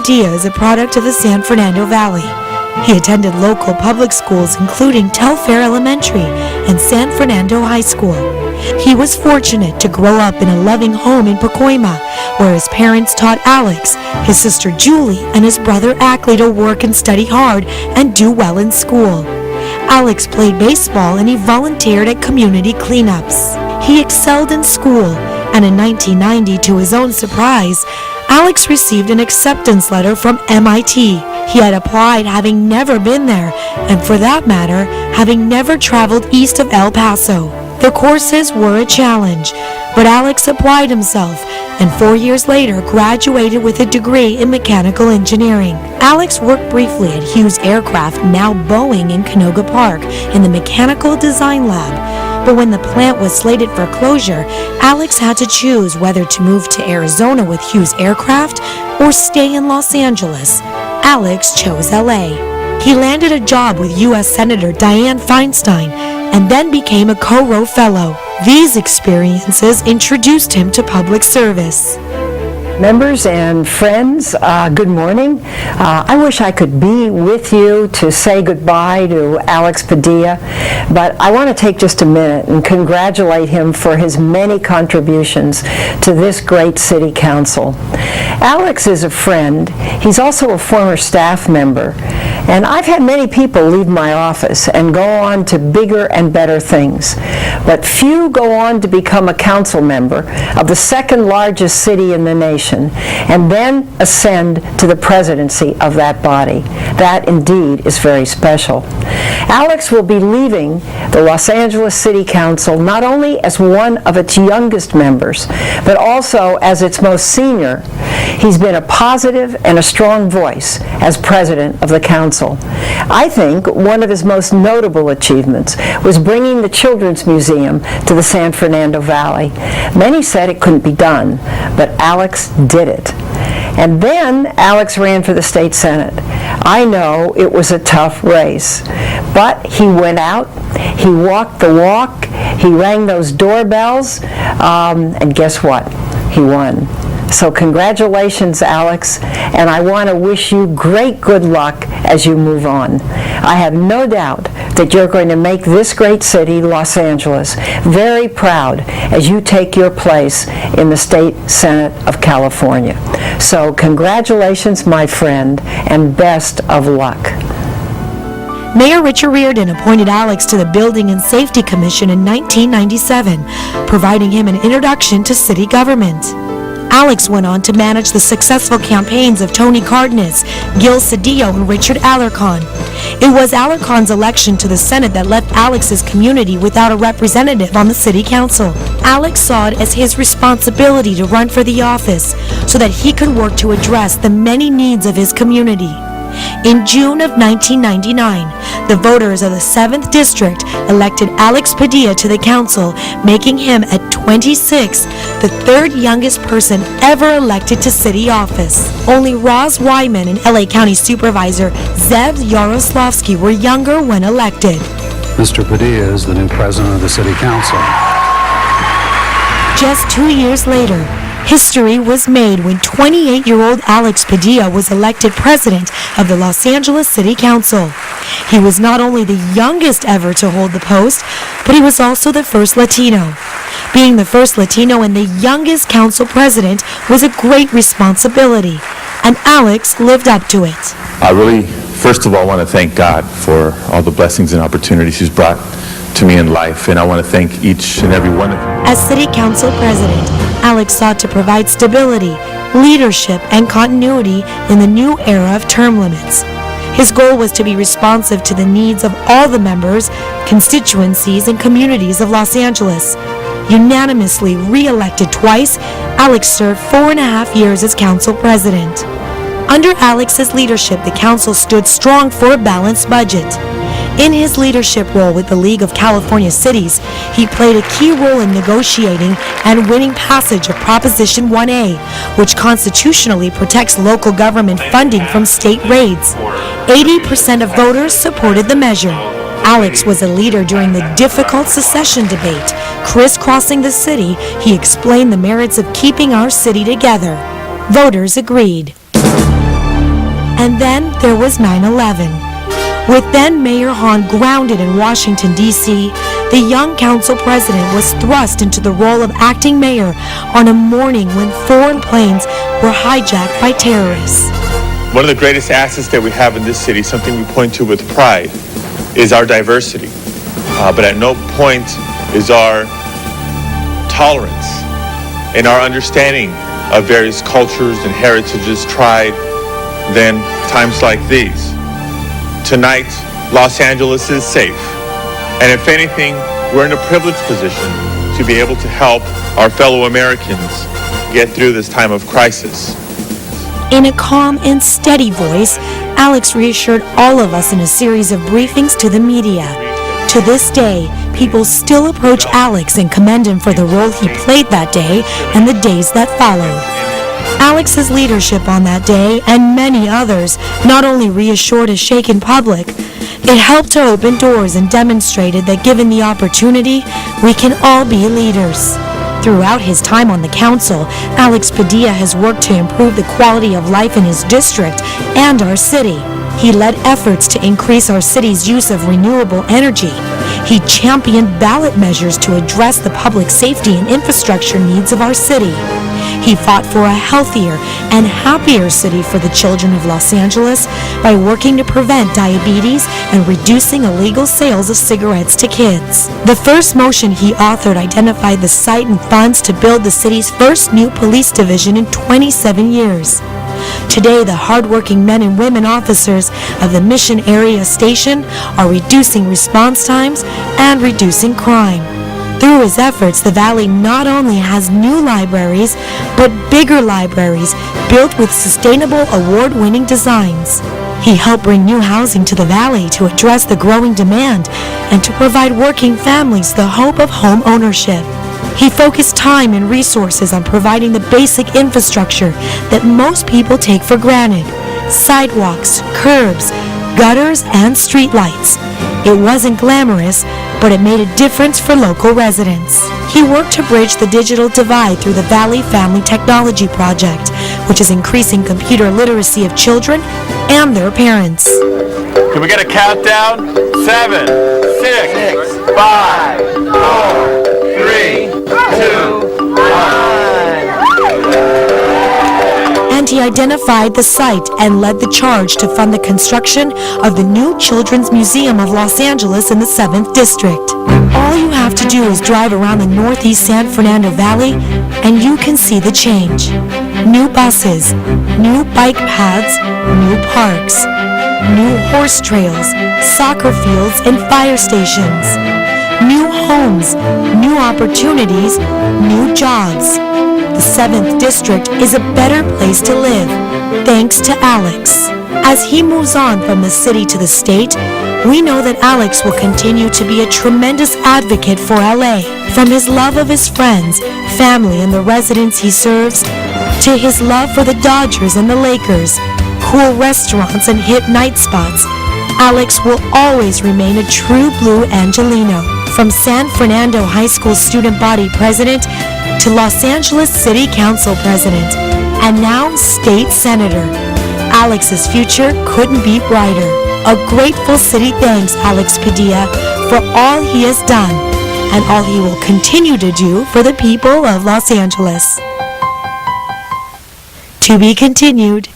Padilla is a product of the San Fernando Valley. He attended local public schools including Telfair Elementary and San Fernando High School. He was fortunate to grow up in a loving home in Pacoima, where his parents taught Alex, his sister Julie, and his brother Ackley to work and study hard and do well in school. Alex played baseball and he volunteered at community cleanups. He excelled in school, and in 1990, to his own surprise, Alex received an acceptance letter from MIT. He had applied having never been there, and for that matter, having never traveled east of El Paso. The courses were a challenge, but Alex applied himself, and 4 years later graduated with a degree in mechanical engineering. Alex worked briefly at Hughes Aircraft, now Boeing, in Canoga Park, in the mechanical design lab. But when the plant was slated for closure, Alex had to choose whether to move to Arizona with Hughes Aircraft or stay in Los Angeles. Alex chose LA. He landed a job with U.S. Senator Dianne Feinstein and then became a Co-Roe Fellow. These experiences introduced him to public service. Members and friends, good morning. I wish I could be with you to say goodbye to Alex Padilla, but I want to take just a minute and congratulate him for his many contributions to this great city council. Alex is a friend. He's also a former staff member, and I've had many people leave my office and go on to bigger and better things, but few go on to become a council member of the second largest city in the nation and then ascend to the presidency of that body. That indeed is very special. Alex will be leaving the Los Angeles City Council not only as one of its youngest members, but also as its most senior. He's been a positive and a strong voice as president of the council. I think one of his most notable achievements was bringing the Children's Museum to the San Fernando Valley. Many said it couldn't be done, but Alex did it. And then Alex ran for the state senate. I know it was a tough race, but he went out, he walked the walk, he rang those doorbells, and guess what? He won. So congratulations, Alex, and I want to wish you great good luck as you move on. I have no doubt that you're going to make this great city, Los Angeles, very proud as you take your place in the State Senate of California. So congratulations, my friend, and best of luck. Mayor Richard Riordan appointed Alex to the Building and Safety Commission in 1997, providing him an introduction to city government. Alex went on to manage the successful campaigns of Tony Cardenas, Gil Cedillo, and Richard Alarcon. It was Alarcon's election to the Senate that left Alex's community without a representative on the city council. Alex saw it as his responsibility to run for the office so that he could work to address the many needs of his community. In June of 1999, the voters of the 7th District elected Alex Padilla to the council, making him, at 26, the third youngest person ever elected to city office. Only Roz Wyman and LA County Supervisor Zev Yaroslavsky were younger when elected. Mr. Padilla is the new president of the city council. Just 2 years later, history was made when 28-year-old Alex Padilla was elected president of the Los Angeles City Council. He was not only the youngest ever to hold the post, but he was also the first Latino. Being the first Latino and the youngest council president was a great responsibility, and Alex lived up to it. I really, first of all, want to thank God for all the blessings and opportunities He's brought to me in life, and I want to thank each and every one of you. As city council president, Alex sought to provide stability, leadership, and continuity in the new era of term limits. His goal was to be responsive to the needs of all the members, constituencies, and communities of Los Angeles. Unanimously re-elected twice, Alex served 4.5 years as council president. Under Alex's leadership, the council stood strong for a balanced budget. In his leadership role with the League of California Cities, he played a key role in negotiating and winning passage of Proposition 1A, which constitutionally protects local government funding from state raids. 80% of voters supported the measure. Alex was a leader during the difficult secession debate. Crisscrossing the city, he explained the merits of keeping our city together. Voters agreed. And then there was 9/11. With then Mayor Hahn grounded in Washington, D.C., the young council president was thrust into the role of acting mayor on a morning when 4 planes were hijacked by terrorists. One of the greatest assets that we have in this city, something we point to with pride, is our diversity. But at no point is our tolerance and our understanding of various cultures and heritages tried than times like these. Tonight, Los Angeles is safe. And if anything, we're in a privileged position to be able to help our fellow Americans get through this time of crisis. In a calm and steady voice, Alex reassured all of us in a series of briefings to the media. To this day, people still approach Alex and commend him for the role he played that day and the days that followed. Alex's leadership on that day and many others not only reassured a shaken public, it helped to open doors and demonstrated that given the opportunity, we can all be leaders. Throughout his time on the council, Alex Padilla has worked to improve the quality of life in his district and our city. He led efforts to increase our city's use of renewable energy. He championed ballot measures to address the public safety and infrastructure needs of our city. He fought for a healthier and happier city for the children of Los Angeles by working to prevent diabetes and reducing illegal sales of cigarettes to kids. The first motion he authored identified the site and funds to build the city's first new police division in 27 years. Today, the hardworking men and women officers of the Mission Area Station are reducing response times and reducing crime. Through his efforts, the Valley not only has new libraries, but bigger libraries built with sustainable award-winning designs. He helped bring new housing to the Valley to address the growing demand and to provide working families the hope of home ownership. He focused time and resources on providing the basic infrastructure that most people take for granted: sidewalks, curbs, gutters, and streetlights. It wasn't glamorous, but it made a difference for local residents. He worked to bridge the digital divide through the Valley Family Technology Project, which is increasing computer literacy of children and their parents. Can we get a countdown? 7, 6, 5, 4, 3, 2, 1. And he identified the site and led the charge to fund the construction of the new Children's Museum of Los Angeles in the 7th District. All you have to do is drive around the northeast San Fernando Valley and you can see the change. New buses, new bike paths, new parks, new horse trails, soccer fields, and fire stations. New homes, new opportunities, new jobs. The 7th District is a better place to live, thanks to Alex. As he moves on from the city to the state, we know that Alex will continue to be a tremendous advocate for LA. From his love of his friends, family, and the residents he serves, to his love for the Dodgers and the Lakers, cool restaurants and hip night spots, Alex will always remain a true blue Angelino. From San Fernando High School student body president to Los Angeles City Council president, and now state senator, Alex's future couldn't be brighter. A grateful city thanks Alex Padilla for all he has done and all he will continue to do for the people of Los Angeles. To be continued.